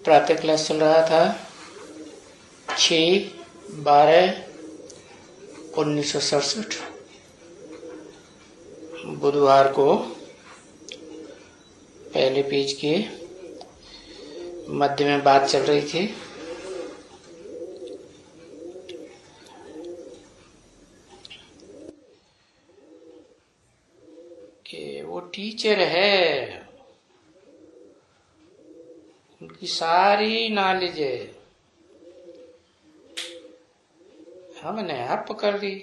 प्रातः क्लास चल रहा था 6/12/1967 बुधवार को। पहले पेज के मध्य में बात चल रही थी कि वो टीचर है, उनकी सारी नॉलेज है, हमने आप पकड़ ली।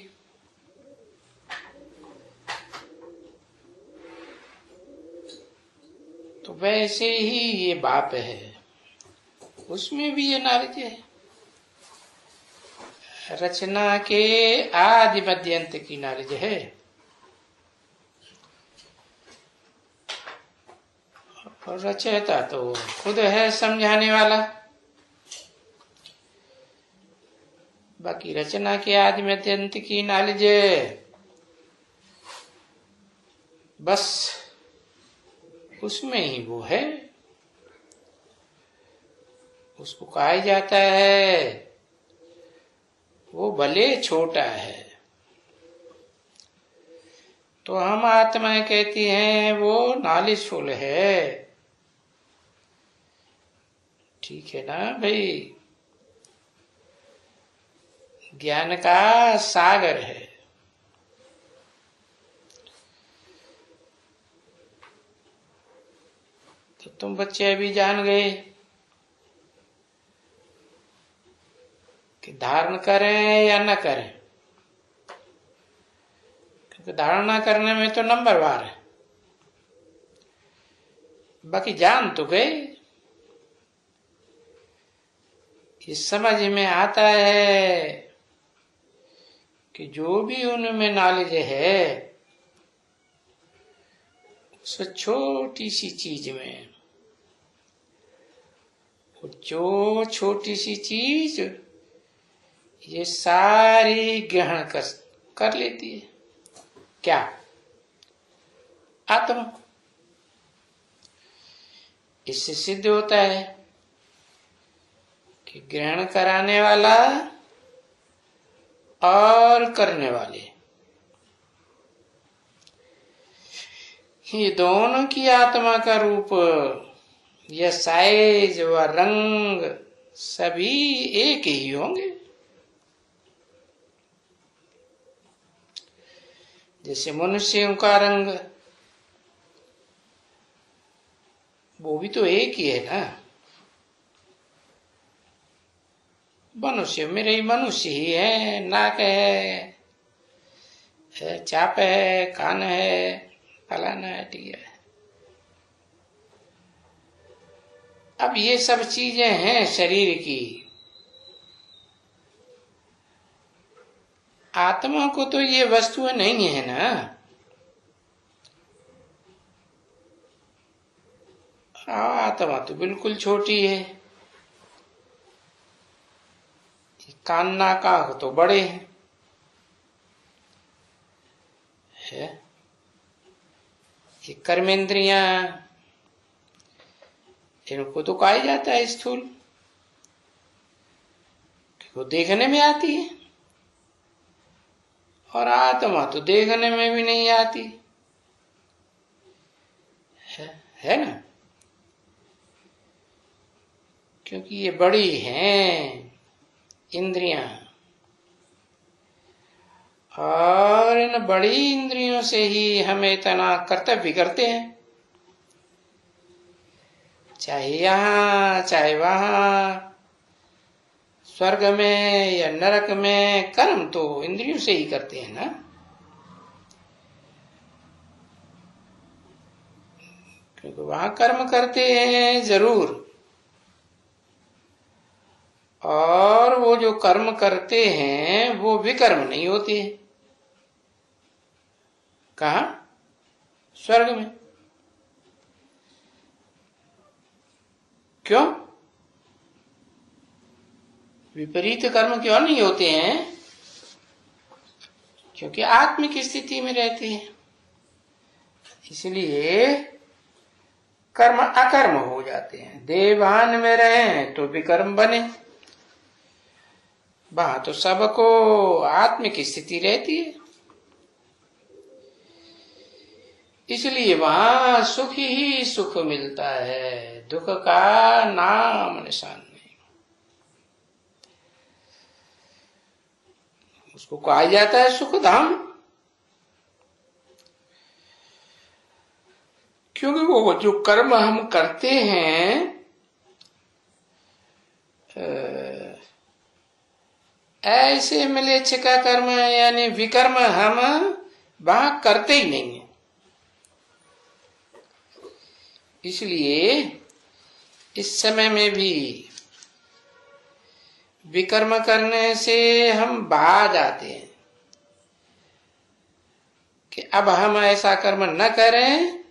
तो वैसे ही ये बाप है, उसमें भी ये नॉलेज है। रचना के आदि मध्य अंत की नॉलेज है। और रचयिता तो खुद है समझाने वाला। बाकी रचना के आदि मध्य अंत की नॉलेज बस उसमें ही वो है। उसको कहा जाता है वो भले छोटा है। तो हम आत्मा कहती हैं वो नॉलेजफुल है। ठीक है ना भाई, ज्ञान का सागर है। तो तुम बच्चे अभी जान गए कि धारण करें या न करें, क्योंकि धारणा करने में तो नंबरवार है। बाकी जान तो गए। इस समझ में आता है कि जो भी उनमें नॉलेज है उस छोटी सी चीज में, जो छोटी सी चीज ये सारी ग्रहण कर लेती है। क्या? आत्मा। इससे सिद्ध होता है कि ग्रहण कराने वाला और करने वाले, ये दोनों की आत्मा का रूप या साइज व रंग सभी एक ही होंगे। जैसे मनुष्यों का रंग वो भी तो एक ही है ना। मनुष्य मेरे ही मनुष्य ही है। नाक है, चाप है, कान है, फलाना है, टिया है। अब ये सब चीजें हैं शरीर की। आत्मा को तो ये वस्तुएं नहीं है ना। आत्मा तो बिल्कुल छोटी है। कान नाका तो बड़े हैं है? ये कर्मेंद्रियां, इनको तो कहा जाता है स्थूल, वो देखने में आती है। और आत्मा तो देखने में भी नहीं आती है ना, क्योंकि ये बड़ी हैं इंद्रियां। और इन बड़ी इंद्रियों से ही हम इतना कर्तव्य करते हैं, चाहे यहां चाहे वहां, स्वर्ग में या नरक में। कर्म तो इंद्रियों से ही करते हैं ना। क्योंकि वहां कर्म करते हैं जरूर, और वो जो कर्म करते हैं वो विकर्म नहीं होते हैं। कहा? स्वर्ग में। क्यों? विपरीत कर्म क्यों नहीं होते हैं? क्योंकि आत्मिक स्थिति में रहते हैं। इसलिए कर्म अकर्म हो जाते हैं। देवान में रहे तो विकर्म बने, वहां तो सबको आत्मिक स्थिति रहती है, इसलिए वहां सुख ही सुख मिलता है, दुख का नाम निशान नहीं। उसको कहा जाता है सुख धाम, क्योंकि वो जो कर्म हम करते हैं ऐसे मिलेच्छ का कर्म यानी विकर्म हम वहां करते ही नहीं है। इसलिए इस समय में भी विकर्म करने से हम बाज आते हैं कि अब हम ऐसा कर्म न करें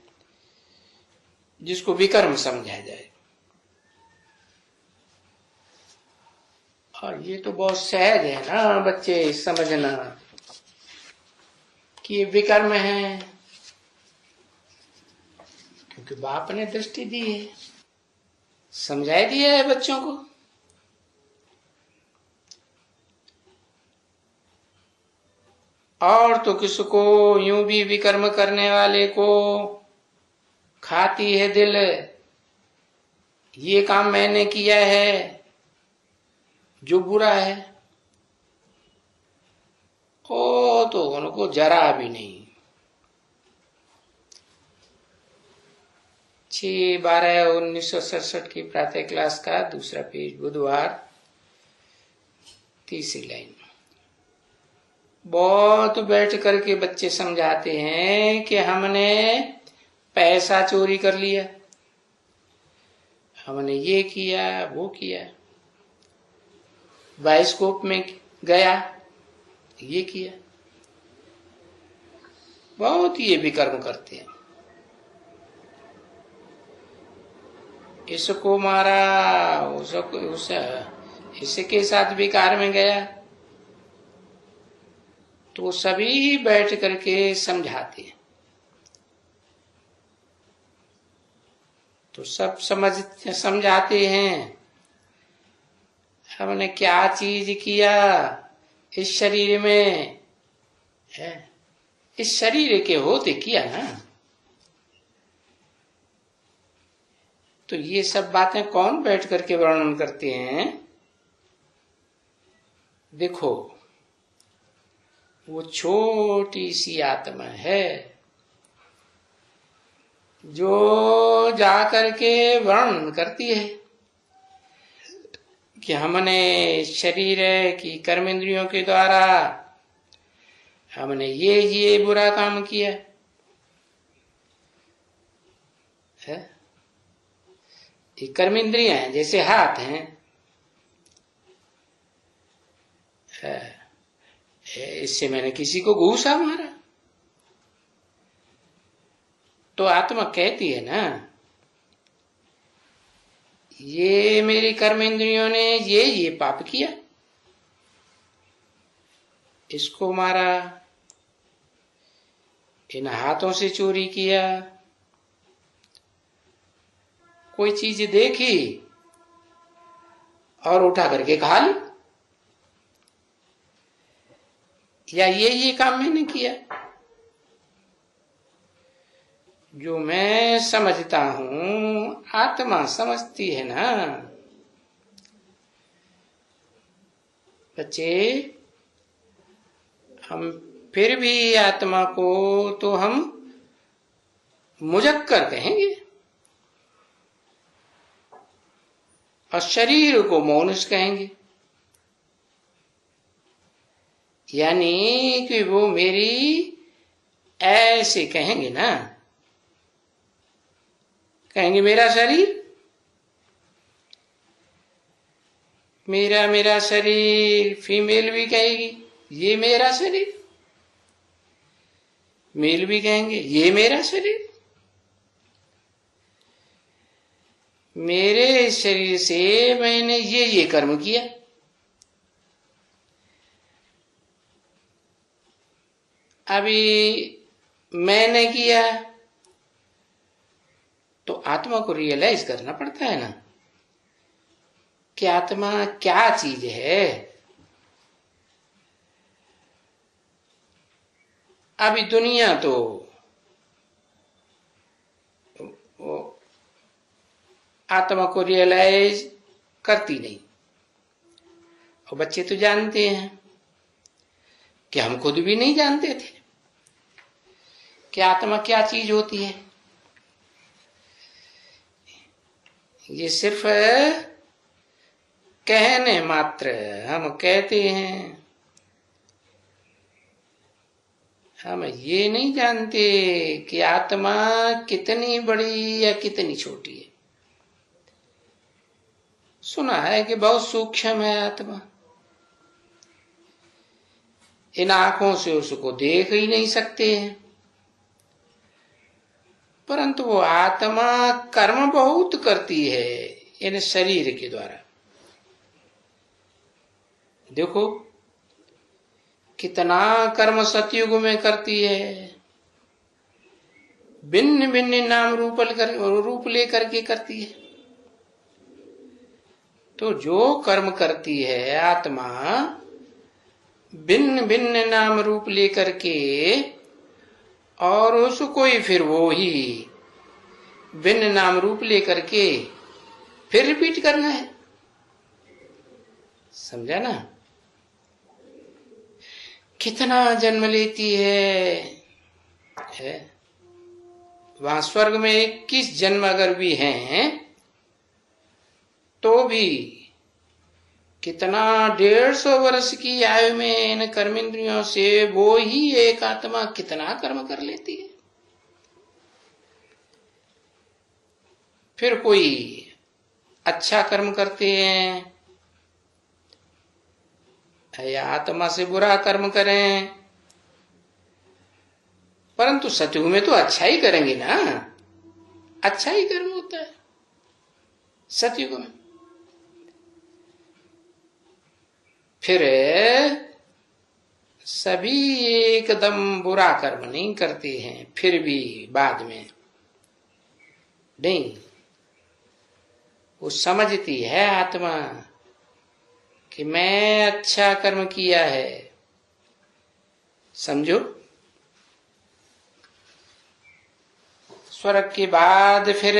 जिसको विकर्म समझा जाए। और ये तो बहुत सहज है ना बच्चे समझना कि ये विकर्म है, क्योंकि बाप ने दृष्टि दी है, समझाई दिया है बच्चों को। और तो किसको यूं भी विकर्म करने वाले को खाती है दिल, ये काम मैंने किया है जो बुरा है, ओ तो उनको जरा भी नहीं। 6/12/1967 की प्रातः क्लास का दूसरा पेज, बुधवार, तीसरी लाइन। बहुत बैठ करके बच्चे समझाते हैं कि हमने पैसा चोरी कर लिया, हमने ये किया वो किया, बायोस्कोप में गया ये किया, बहुत ये विकर्म करते हैं। इसको मारा, इसके साथ विकार में गया, तो सभी बैठ करके समझाते हैं। तो सब समझाते हैं हमने क्या चीज किया इस शरीर में है, इस शरीर के होते किया ना। तो ये सब बातें कौन बैठ करके वर्णन करते हैं? देखो, वो छोटी सी आत्मा है जो जाकर के वर्णन करती है कि हमने शरीर की कर्म इंद्रियों के द्वारा हमने ये बुरा काम किया है। ये कर्म इंद्रियां हैं, जैसे हाथ हैं, इससे मैंने किसी को घूसा मारा, तो आत्मा कहती है ना, ये मेरी कर्म इंद्रियों ने ये पाप किया, इसको मारा, इन हाथों से चोरी किया, कोई चीज देखी और उठा करके खा ली, या ये काम मैंने किया। जो मैं समझता हूं आत्मा समझती है ना बच्चे। हम फिर भी आत्मा को तो हम मुजक्कर कहेंगे और शरीर को मौनुष कहेंगे, यानी कि वो मेरी ऐसे कहेंगे ना, कहेंगे मेरा शरीर, मेरा शरीर। फीमेल भी कहेगी ये मेरा शरीर, मेल भी कहेंगे ये मेरा शरीर। मेरे शरीर से मैंने ये कर्म किया, अभी मैंने किया तो आत्मा को रियलाइज करना पड़ता है ना कि आत्मा क्या चीज है। अभी दुनिया तो आत्मा को रियलाइज करती नहीं, और बच्चे तो जानते हैं कि हम खुद भी नहीं जानते थे कि आत्मा क्या चीज होती है। ये सिर्फ कहने मात्र हम कहते हैं, हम ये नहीं जानते कि आत्मा कितनी बड़ी या कितनी छोटी है। सुना है कि बहुत सूक्ष्म है आत्मा, इन आंखों से उसको देख ही नहीं सकते हैं, परंतु वो आत्मा कर्म बहुत करती है इन शरीर के द्वारा। देखो कितना कर्म सतयुग में करती है, भिन्न भिन्न नाम रूप लेकर के करती है। तो जो कर्म करती है आत्मा भिन्न भिन्न नाम रूप लेकर के, और उसको ही फिर वो ही भिन्न नाम रूप लेकर के फिर रिपीट करना है। समझा ना? कितना जन्म लेती है। वहां स्वर्ग में 21 जन्म अगर भी हैं तो भी कितना 150 वर्ष की आयु में इन कर्मेंद्रियों से वो ही एक आत्मा कितना कर्म कर लेती है। फिर कोई अच्छा कर्म करते हैं या आत्मा से बुरा कर्म करें, परंतु सतयुग में तो अच्छा ही करेंगे ना, अच्छा ही कर्म होता है सतयुग में। फिर सभी एकदम बुरा कर्म नहीं करते हैं, फिर भी बाद में नहीं, वो समझती है आत्मा कि मैं अच्छा कर्म किया है। समझो, स्वर्ग के बाद फिर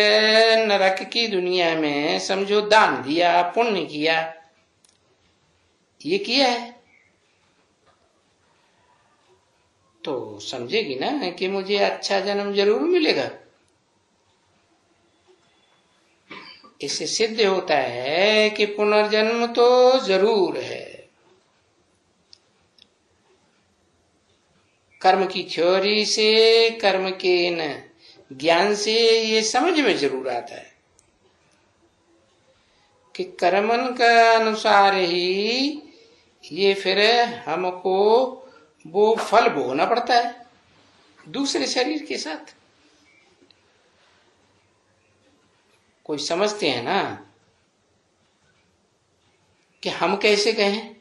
नरक की दुनिया में समझो दान दिया, पुण्य किया, ये किया है तो समझेगी ना कि मुझे अच्छा जन्म जरूर मिलेगा। इससे सिद्ध होता है कि पुनर्जन्म तो जरूर है। कर्म की थ्योरी से, कर्म के न ज्ञान से ये समझ में जरूर आता है कि कर्मन का अनुसार ही ये फिर हमको वो फल भोगना पड़ता है दूसरे शरीर के साथ। कोई समझते हैं ना कि हम कैसे कहें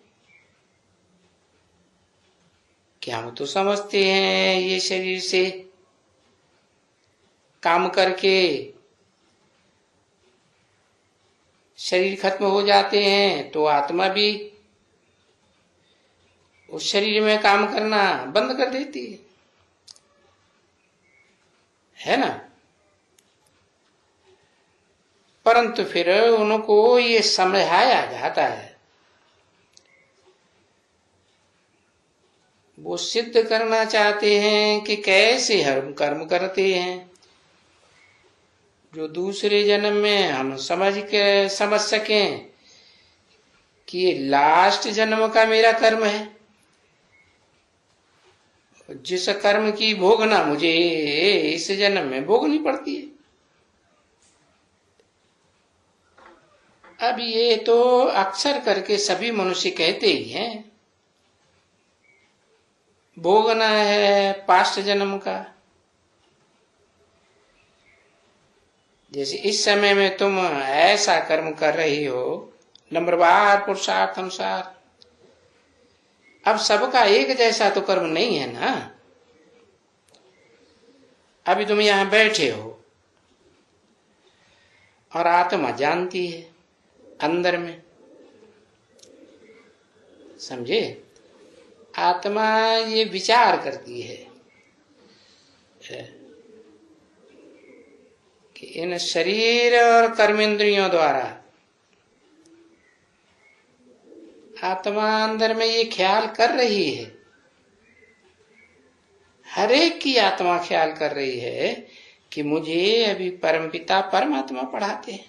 कि हम तो समझते हैं ये शरीर से काम करके शरीर खत्म हो जाते हैं तो आत्मा भी उस शरीर में काम करना बंद कर देती है ना। परंतु फिर उनको ये समझाया जाता है, वो सिद्ध करना चाहते हैं कि कैसे हम कर्म करते हैं जो दूसरे जन्म में हम समझ सकें कि ये लास्ट जन्म का मेरा कर्म है, जिस कर्म की भोगना मुझे इस जन्म में भोगनी पड़ती है। अब ये तो अक्सर करके सभी मनुष्य कहते ही हैं, भोगना है पास्ट जन्म का। जैसे इस समय में तुम ऐसा कर्म कर रही हो नंबरवार पुरुषार्थ अनुसार, अब सबका एक जैसा तो कर्म नहीं है ना। अभी तुम यहां बैठे हो और आत्मा जानती है अंदर में। समझे? आत्मा ये विचार करती है कि इन शरीर और कर्मेंद्रियों द्वारा आत्मा अंदर में ये ख्याल कर रही है, हर एक की आत्मा ख्याल कर रही है कि मुझे अभी परमपिता परमात्मा पढ़ाते हैं।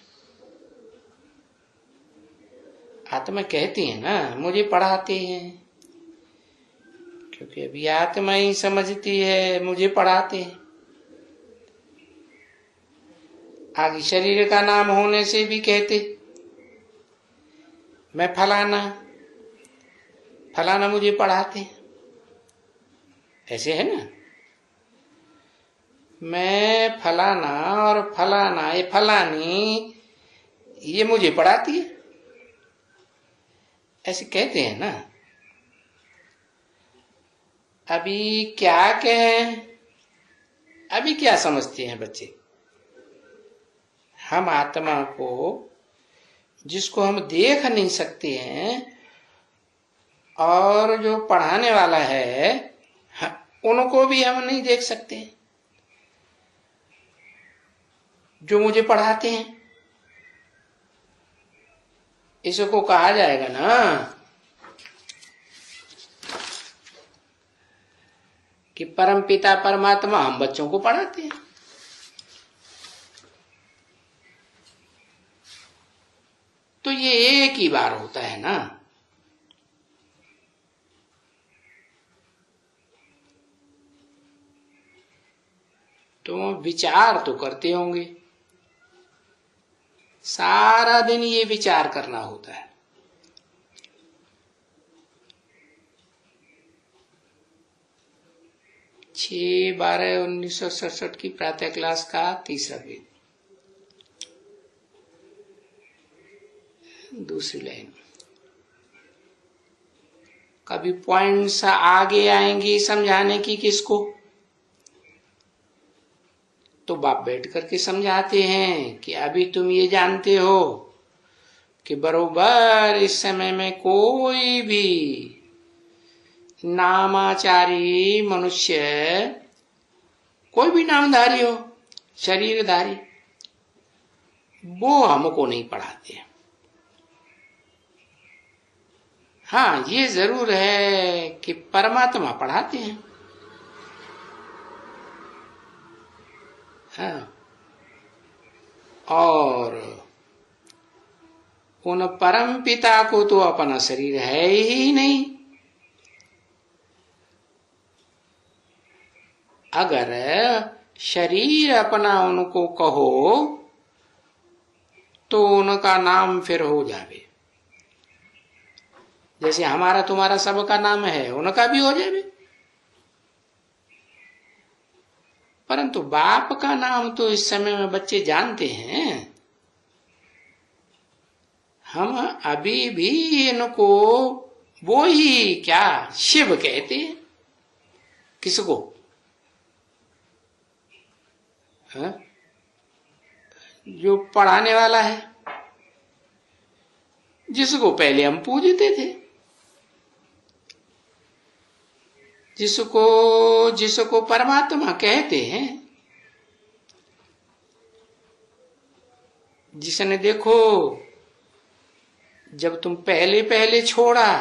आत्मा कहती है ना मुझे पढ़ाते हैं, क्योंकि अभी आत्मा ही समझती है मुझे पढ़ाते हैं। आगे शरीर का नाम होने से भी कहते मैं फलाना फलाना मुझे पढ़ाते हैं, ऐसे है ना। मैं फलाना और फलाना ये फलानी ये मुझे पढ़ाती है, ऐसे कहते हैं ना। अभी क्या कहें, अभी क्या समझते हैं बच्चे? हम आत्मा को जिसको हम देख नहीं सकते हैं और जो पढ़ाने वाला है उनको भी हम नहीं देख सकते, जो मुझे पढ़ाते हैं। इसको कहा जाएगा ना कि परम पिता परमात्मा हम बच्चों को पढ़ाते हैं। तो ये एक ही बार होता है ना। तो विचार तो करते होंगे, सारा दिन ये विचार करना होता है। छः 12/1967 की प्रातः क्लास का तीसरा पेज, दूसरी लाइन। कभी पॉइंट्स आगे आएंगी समझाने की किसको, तो बाप बैठ करके समझाते हैं कि अभी तुम ये जानते हो कि बरोबर इस समय में कोई भी नामाचारी मनुष्य, कोई भी नामधारी हो, शरीरधारी, वो हमको नहीं पढ़ाते। हाँ ये जरूर है कि परमात्मा पढ़ाते हैं। हाँ, और उन परम पिता को तो अपना शरीर है ही नहीं। अगर शरीर अपना उनको कहो तो उनका नाम फिर हो जावे, जैसे हमारा तुम्हारा सबका नाम है उनका भी हो जावे। परंतु बाप का नाम तो इस समय में बच्चे जानते हैं। हम अभी भी इनको वो ही क्या शिव कहते हैं। किसको? हाँ? जो पढ़ाने वाला है, जिसको पहले हम पूजते थे, जिसको परमात्मा कहते हैं, जिसने देखो जब तुम पहले पहले छोड़ा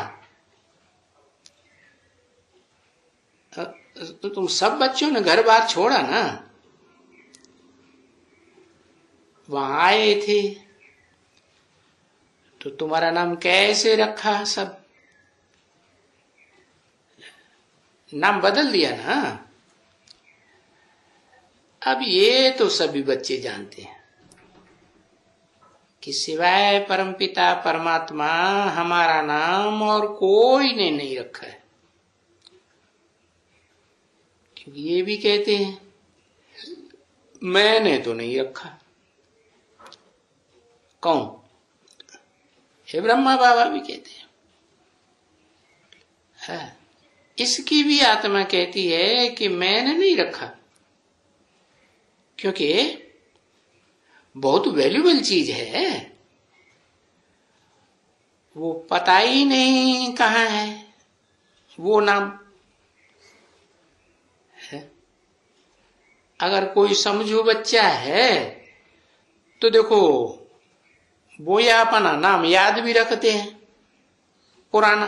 तो तुम सब बच्चों ने घर बार छोड़ा ना, वहां आए थे तो तुम्हारा नाम कैसे रखा? सब नाम बदल दिया ना। अब ये तो सभी बच्चे जानते हैं कि सिवाय परमपिता परमात्मा हमारा नाम और कोई ने नहीं रखा है। क्योंकि ये भी कहते हैं मैंने तो नहीं रखा। कौन? हे ब्रह्मा बाबा भी कहते हैं। है, इसकी भी आत्मा कहती है कि मैंने नहीं रखा, क्योंकि बहुत वैल्यूबल चीज है, वो पता ही नहीं कहाँ है वो नाम है। अगर कोई समझो बच्चा है तो देखो वो या अपना नाम याद भी रखते हैं पुराना।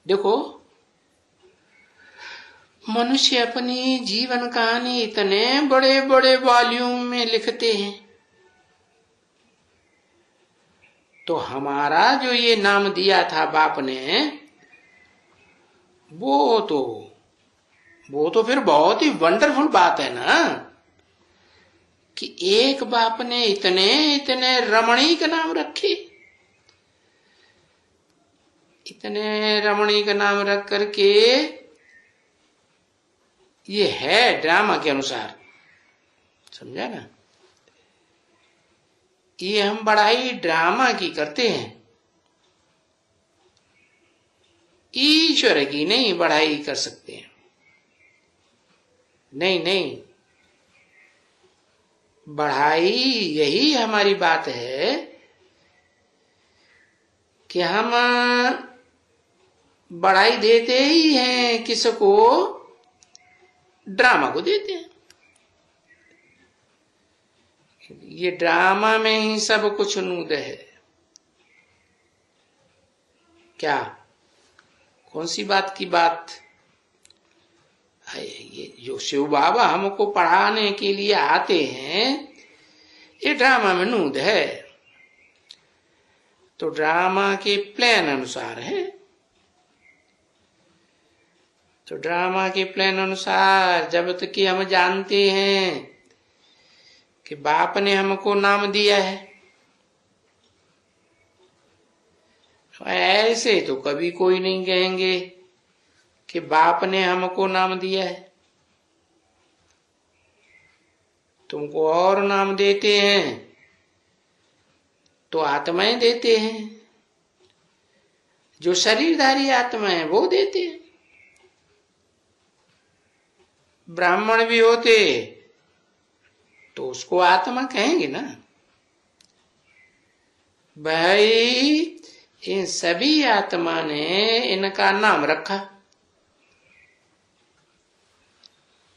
देखो मनुष्य अपनी जीवन कहानी इतने बड़े बड़े वॉल्यूम में लिखते हैं, तो हमारा जो ये नाम दिया था बाप ने, वो तो फिर बहुत ही वंडरफुल बात है ना कि एक बाप ने इतने इतने रमणीक नाम रखे, इतने रमणीक नाम रख करके ये है ड्रामा के अनुसार, समझा ना। ये हम बड़ाई ड्रामा की करते हैं, ईश्वर की नहीं बढ़ाई कर सकते हैं। नहीं नहीं, बढ़ाई यही हमारी बात है कि हम बढ़ाई देते ही हैं, किसको? ड्रामा को देते हैं। ये ड्रामा में ही सब कुछ नूद है। क्या? कौन सी बात की बात? ये जो शिव बाबा हमको पढ़ाने के लिए आते हैं, ये ड्रामा में नूद है, तो ड्रामा के प्लान अनुसार है। तो ड्रामा के प्लान अनुसार जब तक कि हम जानते हैं कि बाप ने हमको नाम दिया है, ऐसे तो कभी कोई नहीं कहेंगे कि बाप ने हमको नाम दिया है। तुमको और नाम देते हैं तो आत्माएं देते हैं, जो शरीरधारी आत्मा है वो देते हैं। ब्राह्मण भी होते तो उसको आत्मा कहेंगे ना भाई। इन सभी आत्मा ने इनका नाम रखा,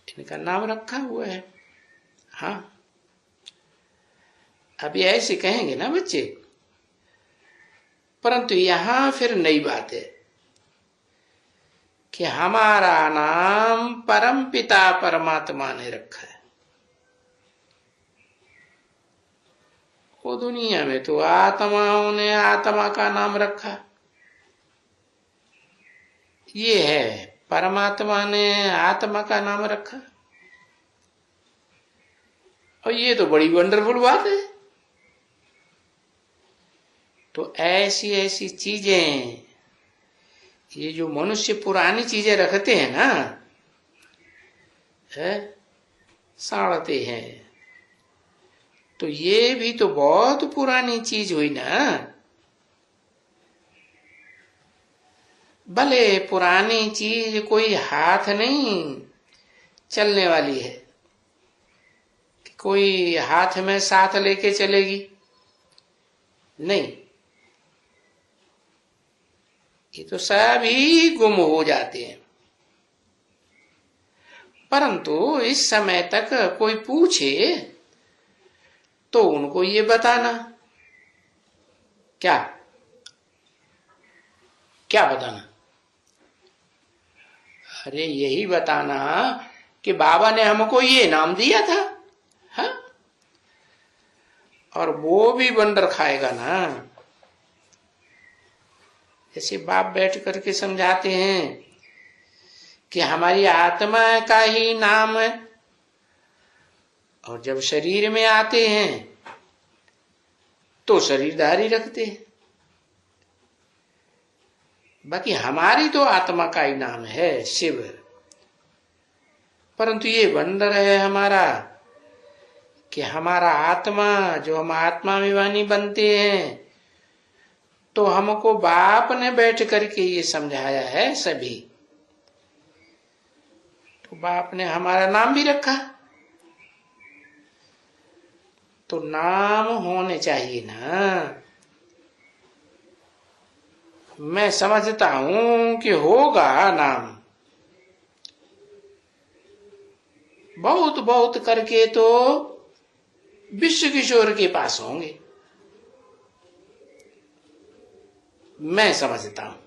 इनका नाम रखा हुआ है। हाँ, अभी ऐसे कहेंगे ना बच्चे, परंतु यहां फिर नई बात है कि हमारा नाम परम पिता परमात्मा ने रखा है। वो दुनिया में तो आत्माओं ने आत्मा का नाम रखा, ये है परमात्मा ने आत्मा का नाम रखा। और ये तो बड़ी वंडरफुल बात है। तो ऐसी ऐसी चीजें, ये जो मनुष्य पुरानी चीजें रखते हैं ना, साड़ते हैं, तो ये भी तो बहुत पुरानी चीज हुई ना। भले पुरानी चीज कोई हाथ नहीं चलने वाली है कि कोई हाथ में साथ लेके चलेगी, नहीं, ये तो सभी गुम हो जाते हैं। परंतु इस समय तक कोई पूछे तो उनको ये बताना, क्या क्या बताना? अरे यही बताना कि बाबा ने हमको ये नाम दिया था, हाँ? और वो भी बंदर खाएगा ना। जैसे बाप बैठ करके समझाते हैं कि हमारी आत्मा का ही नाम है, और जब शरीर में आते हैं तो शरीरधारी रखते हैं। बाकी हमारी तो आत्मा का ही नाम है शिव, परंतु ये बंदर है हमारा कि हमारा आत्मा, जो हम आत्मा विवानी बनते हैं, तो हमको बाप ने बैठ करके ये समझाया है सभी। तो बाप ने हमारा नाम भी रखा, तो नाम होने चाहिए ना। मैं समझता हूं कि होगा नाम, बहुत बहुत करके तो विश्व किशोर के पास होंगे, मैं समझता हूं।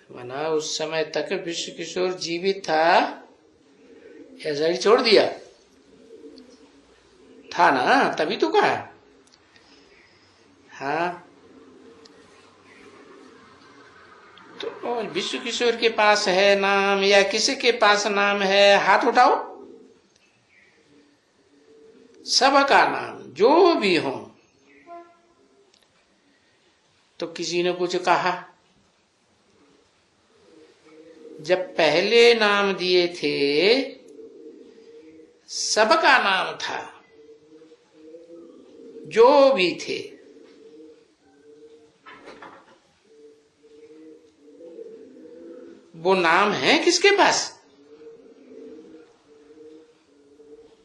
माना उस समय तक विश्व किशोर जीवित था, ऐसा ही छोड़ दिया था ना, तभी तो कहा। हाँ, तो विश्व किशोर के पास है नाम या किसी के पास नाम है, हाथ उठाओ। सबका नाम जो भी हो। तो किसी ने कुछ कहा, जब पहले नाम दिए थे सबका नाम था, जो भी थे। वो नाम है किसके पास?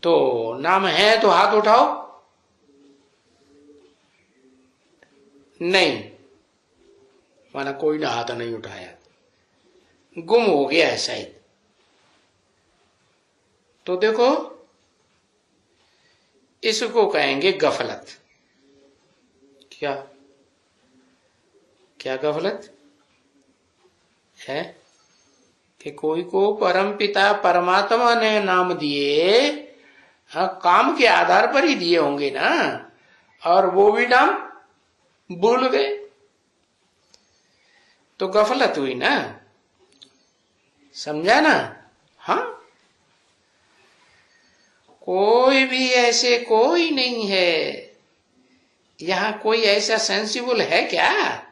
तो नाम है तो हाथ उठाओ। नहीं, माना कोई ने हाथ नहीं उठाया, गुम हो गया है शायद। तो देखो, इसको कहेंगे गफलत। क्या क्या गफलत है? कि कोई को परम पिता परमात्मा ने नाम दिए, हाँ, काम के आधार पर ही दिए होंगे ना, और वो भी नाम भूल गए, तो गफलत हुई ना। समझा ना? हाँ, कोई भी ऐसे कोई नहीं है यहां, कोई ऐसा सेंसिबल है क्या?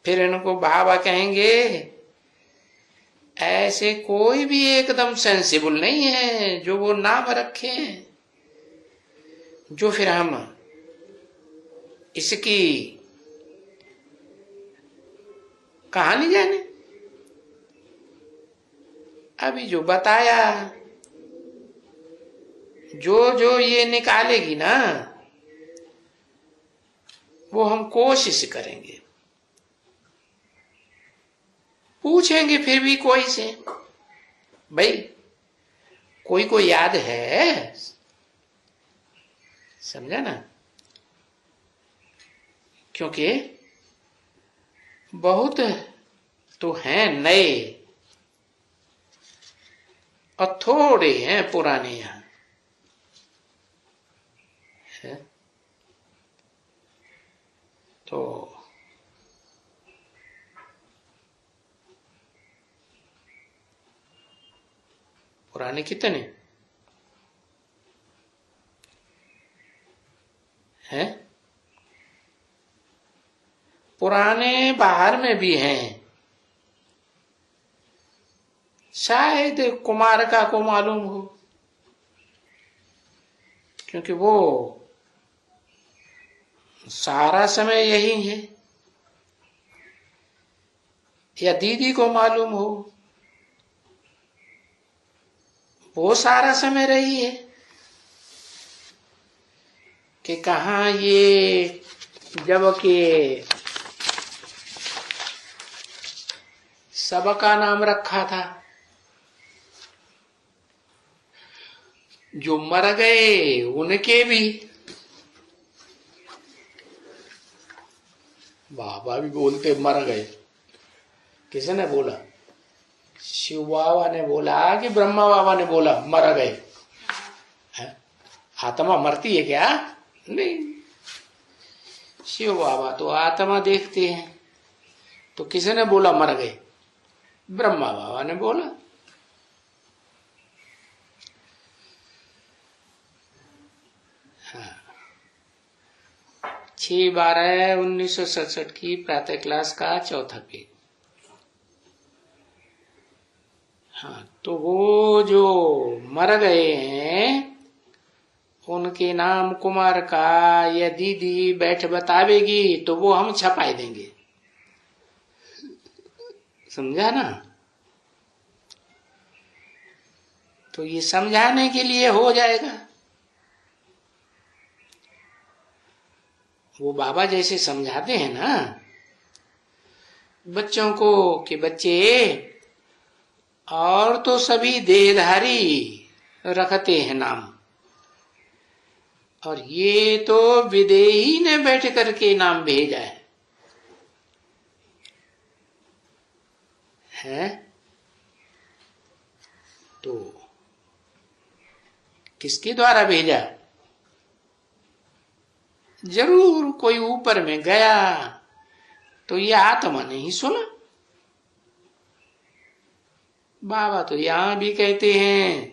फिर इनको बाबा कहेंगे ऐसे कोई भी एकदम सेंसिबल नहीं है जो वो नाम रखे, जो फिर हम इसकी कहानी जाने। अभी जो बताया, जो ये निकालेगी ना, वो हम कोशिश करेंगे। पूछेंगे फिर भी कोई से, भाई कोई को याद है? समझा ना? क्योंकि बहुत तो हैं नए और थोड़े हैं पुराने यहां है। तो पुराने कितने हैं? पुराने बाहर में भी हैं, शायद कुमार का को मालूम हो, क्योंकि वो सारा समय यही है, या दीदी को मालूम हो, वो सारा समय रही है कि कहा ये, जबकि सबका नाम रखा था, जो मर गए उनके भी। बाबा भी बोलते मर गए। किसने बोला? शिव बाबा ने बोला कि ब्रह्मा बाबा ने बोला मर गए? आत्मा मरती है क्या? नहीं, शिव बाबा तो आत्मा देखते हैं। तो किसने बोला मर गए? ब्रह्मा बाबा ने बोला। हाँ, 6/12/1967 की प्रातः क्लास का चौथा पेज। हाँ, तो वो जो मर गए हैं उनके नाम कुमार का या दीदी बैठ बतावेगी तो वो हम छपाई देंगे। समझा ना? तो ये समझाने के लिए हो जाएगा। वो बाबा जैसे समझाते हैं ना बच्चों को कि बच्चे और तो सभी देहधारी रखते हैं नाम, और ये तो विदेही ने बैठ करके नाम भेजा है? तो किसके द्वारा भेजा? जरूर कोई ऊपर में गया तो ये आत्मा ने ही सुना। बाबा तो यहां भी कहते हैं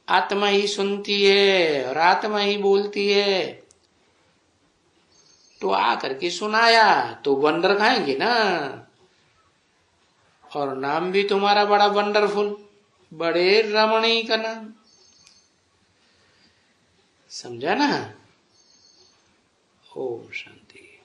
आत्मा ही सुनती है और आत्मा ही बोलती है। तो आकर के सुनाया तो वंडर खाएंगे ना, और नाम भी तुम्हारा बड़ा वंडरफुल, बड़े रमणीय का नाम, समझा ना? ओम शांति।